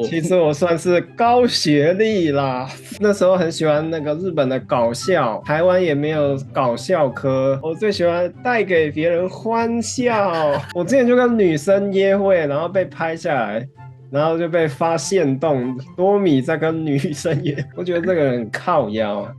其实我算是高学历啦，那时候很喜欢那个日本的搞笑，台湾也没有搞笑科，我最喜欢带给别人欢笑。我之前就跟女生约会，然后被拍下来，然后就被发现动，多米在跟女生约，我觉得这个人很靠腰啊。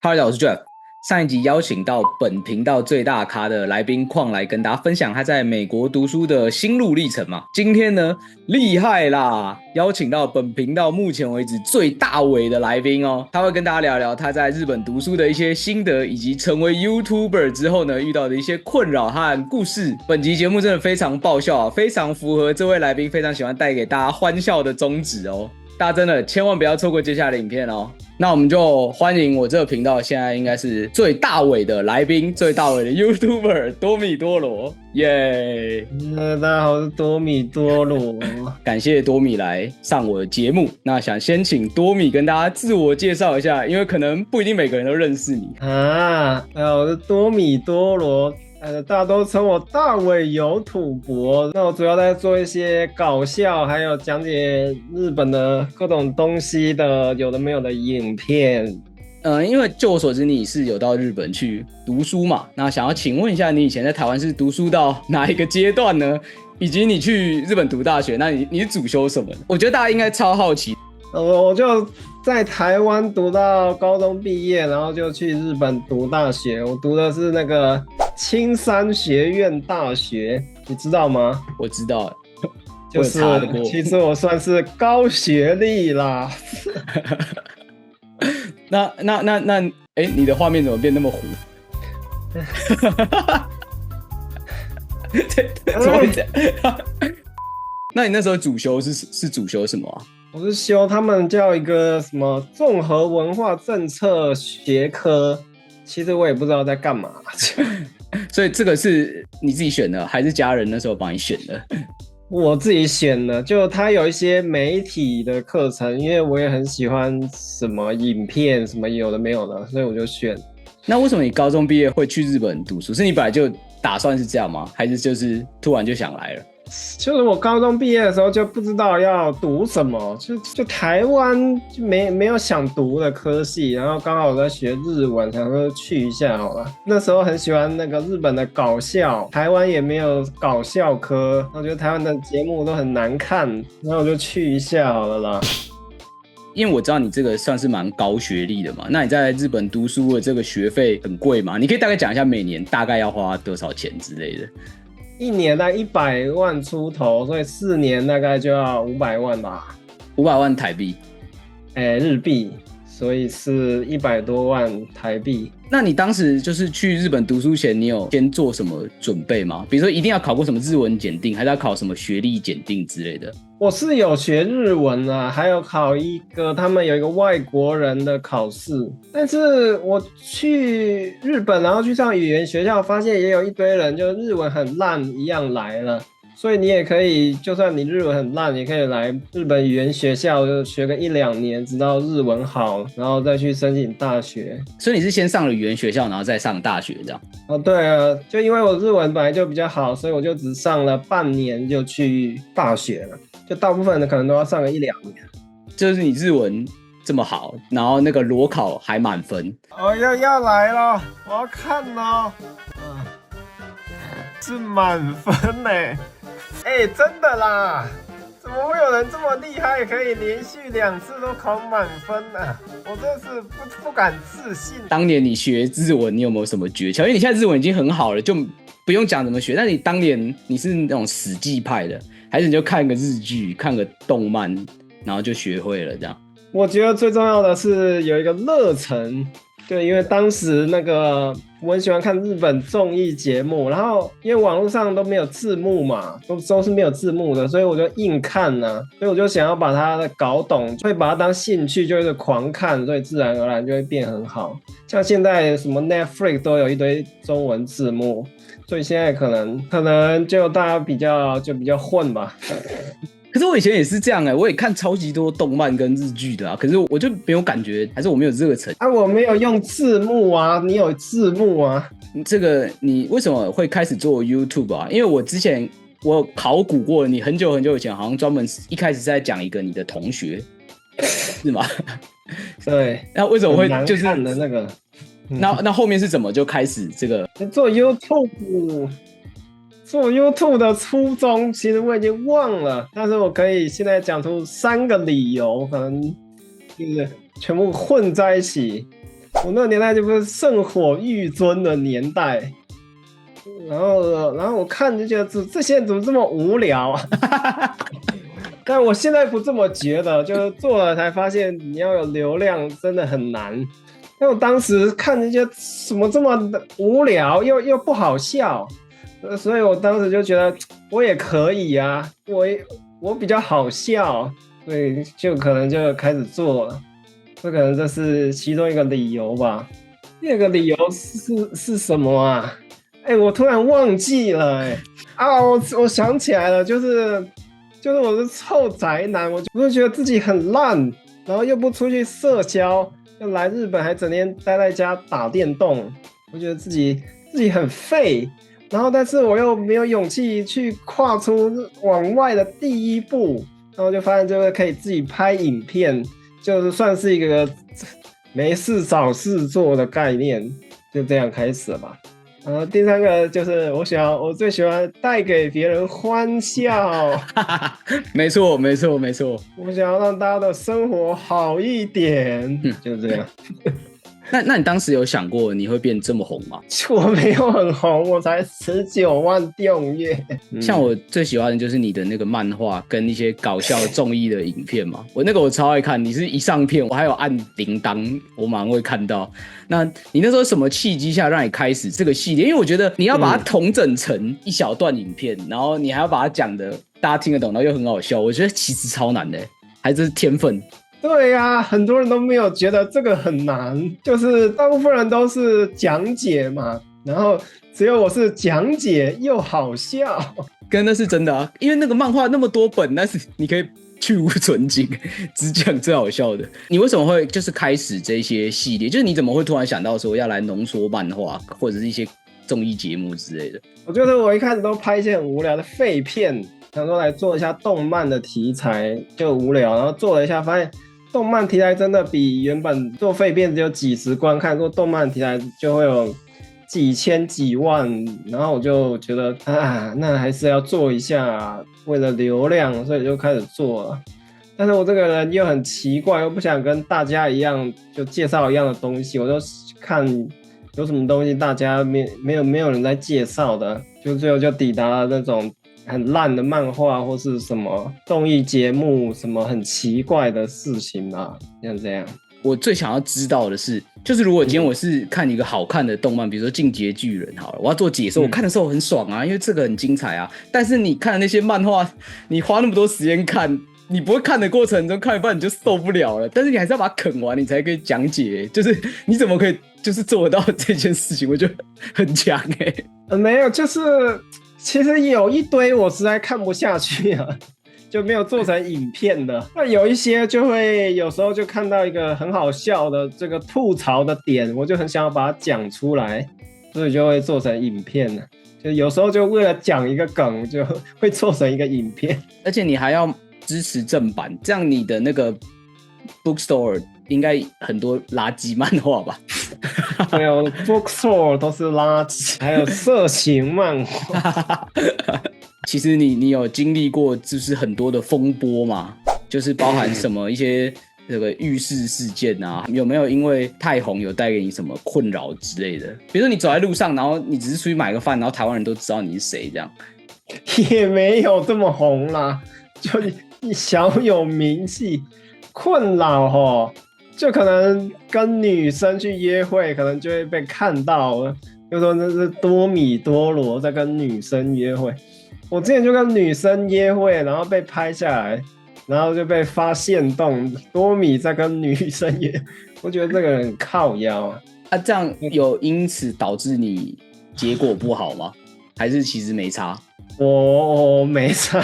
哈喽，我是 Jeff。上一集邀请到本频道最大咖的来宾矿来跟大家分享他在美国读书的心路历程嘛。今天呢，厉害啦，邀请到本频道目前为止最大尾的来宾哦，他会跟大家聊聊他在日本读书的一些心得，以及成为 YouTuber 之后呢遇到的一些困扰和故事。本集节目真的非常爆笑啊，非常符合这位来宾非常喜欢带给大家欢笑的宗旨哦。大家真的千万不要错过接下来的影片哦。那我们就欢迎我这个频道现在应该是最大尾的来宾，最大尾的 YouTuber 多米多罗，耶！大家好，我是多米多罗。感谢多米来上我的节目。那想先请多米跟大家自我介绍一下，因为可能不一定每个人都认识你我是多米多罗。大家都称我大尾有土博。那我主要在做一些搞笑，还有讲解日本的各种东西的有的没有的影片。因为就我所知你是有到日本去读书嘛，那想要请问一下，你以前在台湾是读书到哪一个阶段呢？以及你去日本读大学，那你是主修什么？我觉得大家应该超好奇。我就在台湾读到高中毕业，然后就去日本读大学。我读的是那个青山学院大学，你知道吗？我知道，就是其实我算是高学历啦。那，你的画面怎么变那么糊？怎么会这样？那你那时候主修是主修什么啊？我是修他们叫一个什么综合文化政策学科，其实我也不知道在干嘛。所以这个是你自己选的，还是家人那时候帮你选的？我自己选的，就它有一些媒体的课程，因为我也很喜欢什么影片什么有的没有的，所以我就选。那为什么你高中毕业会去日本读书？是你本来就打算是这样吗？还是就是突然就想来了？就是我高中毕业的时候就不知道要读什么，就台湾就没有想读的科系，然后刚好我在学日文，想说去一下好了。那时候很喜欢那个日本的搞笑，台湾也没有搞笑科，我觉得台湾的节目都很难看，然后我就去一下好了啦。因为我知道你这个算是蛮高学历的嘛，那你在日本读书的这个学费很贵吗？你可以大概讲一下每年大概要花多少钱之类的？一年大概100万出头，所以4年大概就要500万吧。500万台币，日币，所以是100多万台币。那你当时就是去日本读书前，你有先做什么准备吗？比如说一定要考过什么日文检定，还是要考什么学历检定之类的？我是有学日文啊，还有考一个他们有一个外国人的考试，但是我去日本然后去上语言学校，发现也有一堆人就日文很烂一样来了，所以你也可以，就算你日文很烂，也可以来日本语言学校就学个1-2年，直到日文好，然后再去申请大学。所以你是先上了语言学校，然后再上大学这样？哦，对啊，就因为我日文本来就比较好，所以我就只上了半年就去大学了。就大部分的可能都要上个1-2年。就是你日文这么好，然后那个裸考还满分。哦，要来了，我要看哦。是满分呢。真的啦，怎么会有人这么厉害，可以连续2次都考满分啊？我真是不敢置信。当年你学日文，你有没有什么诀窍？因为你现在日文已经很好了，就不用讲怎么学。但你当年你是那种死记派的，还是你就看个日剧、看个动漫，然后就学会了这样？我觉得最重要的是有一个热忱。对，因为当时那个我很喜欢看日本综艺节目，然后因为网络上都没有字幕嘛，都是没有字幕的，所以我就硬看啊，所以我就想要把它的搞懂，会把它当兴趣，就是狂看，所以自然而然就会变很好。像现在什么 Netflix 都有一堆中文字幕，所以现在可能就大家比较混吧。可是我以前也是这样我也看超级多动漫跟日剧的啊，可是我就没有感觉，还是我没有热忱啊？我没有用字幕啊，你有字幕啊？这个你为什么会开始做 YouTube 啊？因为我之前我有考古过，你很久很久以前好像专门一开始是在讲一个你的同学，是吗？对，那为什么会就是很难看的那个？那后面是怎么就开始这个？做 YouTube 的初衷，其实我已经忘了，但是我可以现在讲出3个理由，可能就是全部混在一起。我那个年代就不是圣火欲尊的年代，然后我看就觉得这些人怎么这么无聊啊？但我现在不这么觉得，就是做了才发现你要有流量真的很难。但我当时看就觉得什么这么无聊又不好笑，所以我当时就觉得我也可以啊，我比较好笑，所以就可能就开始做了。这是其中一个理由吧。第二个理由是什么啊？我突然忘记了我想起来了，就是我是臭宅男，我就觉得自己很烂，然后又不出去社交，又来日本还整天待在家打电动，我觉得自己很废，然后但是我又没有勇气去跨出往外的第一步，然后就发现就是可以自己拍影片，就是算是一个没事找事做的概念，就这样开始了吧。然后第3个就是我最喜欢带给别人欢笑，没错。我想要让大家的生活好一点，就这样。那你当时有想过你会变这么红吗？我没有很红，我才19万订阅。像我最喜欢的就是你的那个漫画跟一些搞笑综艺的影片嘛，我超爱看。你是一上片，我还有按铃铛，我马上会看到。那你那时候什么契机下让你开始这个系列？因为我觉得你要把它统整成一小段影片，然后你还要把它讲的大家听得懂，然后又很好笑，我觉得其实超难的，还是天分。对啊，很多人都没有觉得这个很难，就是大部分人都是讲解嘛，然后只有我是讲解又好笑。跟那是真的啊，因为那个漫画那么多本，但是你可以去无存菁，只讲最好笑的。你为什么会就是开始这些系列？就是你怎么会突然想到说要来浓缩漫画，或者是一些综艺节目之类的？我觉得我一开始都拍一些很无聊的废片，想说来做一下动漫的题材，就无聊，然后做了一下发现动漫题材真的比原本做废片只有几十观看，做动漫题材就会有几千几万，然后我就觉得那还是要做一下，为了流量，所以就开始做了。但是我这个人又很奇怪，又不想跟大家一样就介绍一样的东西，我就看有什么东西大家没有人在介绍的，就最后就抵达了那种很烂的漫画或是什么综艺节目，什么很奇怪的事情啊，像这样。我最想要知道的是，就是如果今天我是看一个好看的动漫，比如说《进阶巨人》好了，我要做解说，我看的时候很爽啊，因为这个很精彩啊。但是你看的那些漫画，你花那么多时间看，你不会看的过程中看一半你就受不了了，但是你还是要把它啃完，你才可以讲解。就是你怎么可以就是做得到这件事情？我觉得很强没有，就是其实有一堆我实在看不下去啊。就没有做成影片的，那有一些就会有时候就看到一个很好笑的这个吐槽的点，我就很想要把它讲出来，所以就会做成影片了。就有时候就为了讲一个梗，就会做成一个影片。而且你还要支持正版，这样你的那个 bookstore 应该很多垃圾漫画吧？没有 bookstore 都是垃圾，还有色情漫画。其实你有经历过就是很多的风波嘛，就是包含什么一些这个浴室事件啊，有没有因为太红有带给你什么困扰之类的？比如说你走在路上，然后你只是出去买个饭，然后台湾人都知道你是谁这样？也没有这么红啦，就你小有名气，困扰齁，就可能跟女生去约会，可能就会被看到了，就说那是多米多罗在跟女生约会。我之前就跟女生约会，然后被拍下来，然后就被发现动多米在跟女生约，我觉得这个人很靠腰啊。这样有因此导致你结果不好吗？还是其实没差？我没差，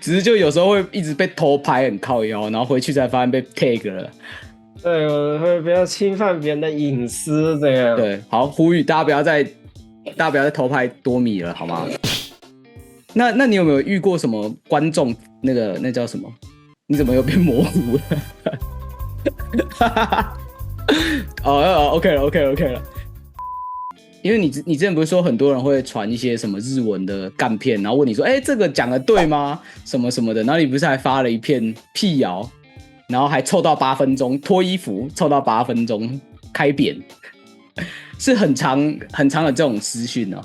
只是就有时候会一直被偷拍，很靠腰，然后回去才发现被 tag 了。对，我会不要侵犯别人的隐私，这样。对，好，呼吁大家不要再偷拍多米了，好吗？那你有没有遇过什么观众那叫什么？你怎么又变模糊了？OK 了。因为你之前不是说很多人会传一些什么日文的干片，然后问你说，这个讲的对吗？什么什么的，然后你不是还发了一片辟谣，然后还凑到8分钟，脱衣服凑到8分钟开扁，是很长的这种私讯哦。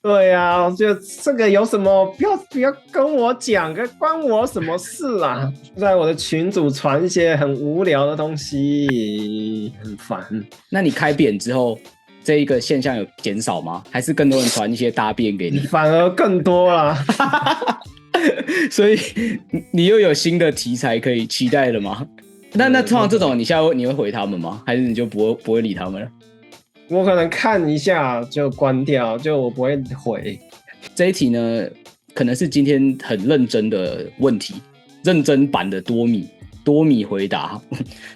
对啊，就这个有什么不要跟我讲，关我什么事啊？在我的群组传一些很无聊的东西，很烦。那你开扁之后，这一个现象有减少吗？还是更多人传一些大便给你？反而更多啦。所以你又有新的题材可以期待了吗？那通常这种你会回他们吗？还是你就不会理他们了？我可能看一下就关掉，就我不会回。这一题呢，可能是今天很认真的问题，认真版的多米回答，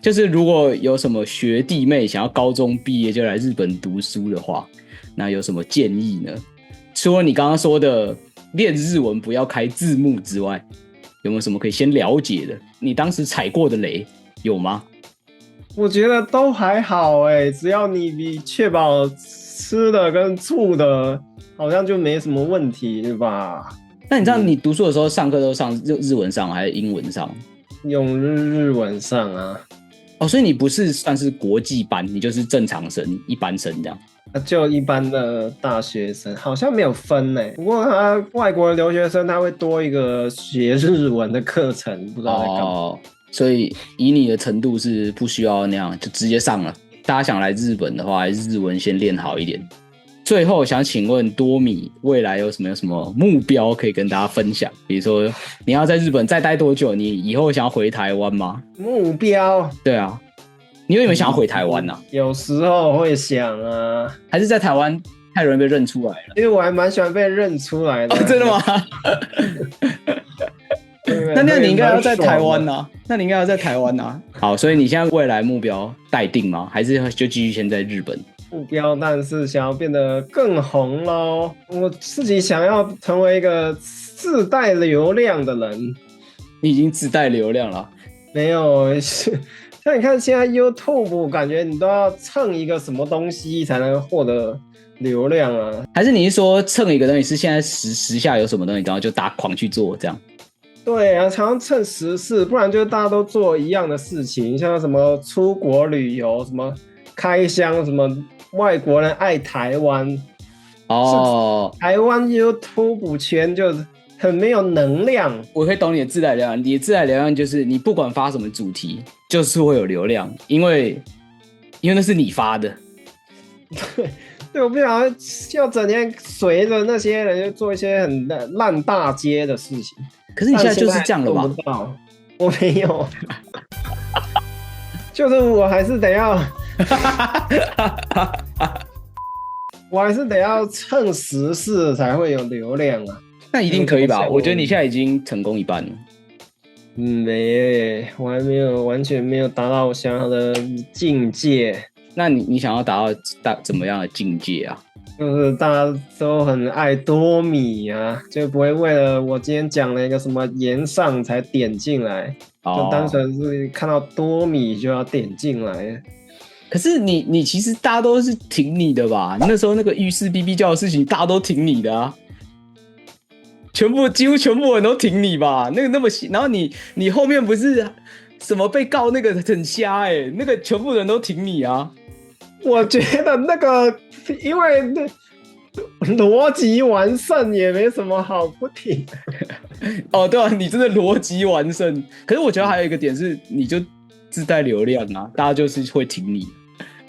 就是如果有什么学弟妹想要高中毕业就来日本读书的话，那有什么建议呢？除了你刚刚说的练日文不要开字幕之外，有没有什么可以先了解的？你当时踩过的雷有吗？我觉得都还好只要你确保吃的跟住的，好像就没什么问题，对吧？那你知道你读书的时候上课都上日文上还是英文上？用日文上啊。所以你不是算是国际班，你就是正常生、一般生这样。就一般的大学生好像没有分不过他外国的留学生他会多一个学日文的课程，不知道在干嘛。所以以你的程度是不需要那样就直接上了。大家想来日本的话，还是日文先练好一点。最后想请问多米未来有什么目标可以跟大家分享？比如说你要在日本再待多久？你以后想要回台湾吗？目标？对啊，你有没有想要回台湾啊？有时候会想啊，还是在台湾太容易被认出来了？因为我还蛮喜欢被认出来的。真的吗？那你应该要在台湾啊。好，所以你现在未来目标待定吗？还是就继续先在日本？目标但是想要变得更红咯。我自己想要成为一个自带流量的人。你已经自带流量了？没有，像你看现在 YouTube 感觉你都要蹭一个什么东西才能获得流量啊？还是你是说蹭一个东西是现在时下有什么东西然后就打狂去做这样？对啊，常常蹭时事，不然就是大家都做一样的事情，像什么出国旅游，什么开箱，什么外国人爱台湾。台湾 YouTube 圈就很没有能量。我可以懂你的自带流量，你的自带流量就是你不管发什么主题，就是会有流量，因为那是你发的。对，我不想要整天随着那些人就做一些很烂大街的事情。可是你现在就是这样了吧？我没有，就是我还是得要，我还是得要蹭时事才会有流量啊。那一定可以吧？我觉得你现在已经成功一半了。我还没有完全没有达到我想要的境界。那你想要达到怎么样的境界啊？就是大家都很爱多米啊，就不会为了我今天讲了一个什么言上才点进来，就单纯是看到多米就要点进来。可是你其实大家都是挺你的吧？那时候那个浴室 BB 叫的事情，大家都挺你的啊，几乎全部人都挺你吧？那么然后你后面不是什么被告那个很瞎那个全部人都挺你啊。我觉得那个因为逻辑完胜也没什么好不挺的。对啊，你真的逻辑完胜。可是我觉得还有一个点是，你就自带流量啊，大家就是会挺你。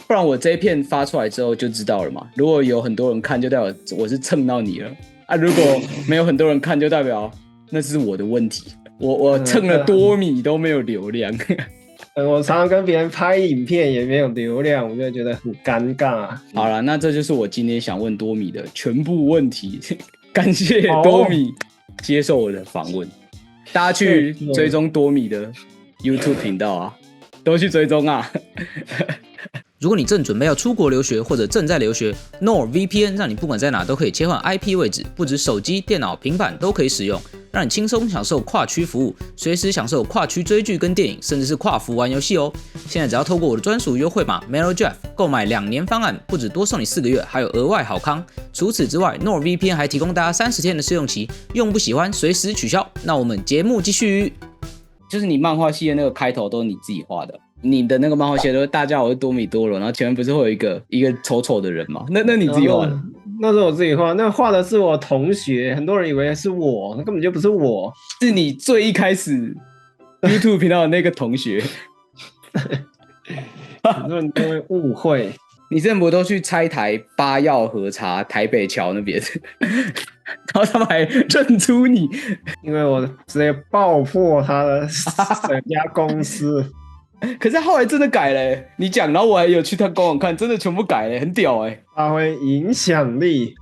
不然我这一片发出来之后就知道了嘛。如果有很多人看，就代表我是蹭到你了啊。如果没有很多人看，就代表那是我的问题。我蹭了多米都没有流量。我常常跟别人拍影片也没有流量，我就觉得很尴尬。好了，那这就是我今天想问多米的全部问题。感谢多米接受我的访问。大家去追踪多米的 YouTube 频道啊，都去追踪啊。如果你正准备要出国留学或者正在留学 ，NordVPN 让你不管在哪都可以切换 IP 位置，不止手机、电脑、平板都可以使用，让你轻松享受跨区服务，随时享受跨区追剧跟电影，甚至是跨服玩游戏哦。现在只要透过我的专属优惠码 MELOJEFF 购买2年方案，不止多送你4个月，还有额外好康。除此之外 ，NordVPN 还提供大家30天的试用期，用不喜欢随时取消。那我们节目继续。就是你漫画系的那个开头都是你自己画的，你的那个漫画系都是大家好是多米多罗，然后前面不是会有一个丑丑的人吗？那你自己画的？那是我自己画，那画的是我同学，很多人以为是我，那根本就不是我，是你最一开始 YouTube 频道的那个同学。很多人都会误会。你之前不都去拆台8药和茶台北桥那边，然后他们还认出你，因为我直接爆破他的整家公司。可是后来真的改了，你讲，然后我还有去他官网看，真的全部改了，很屌哎，发挥影响力。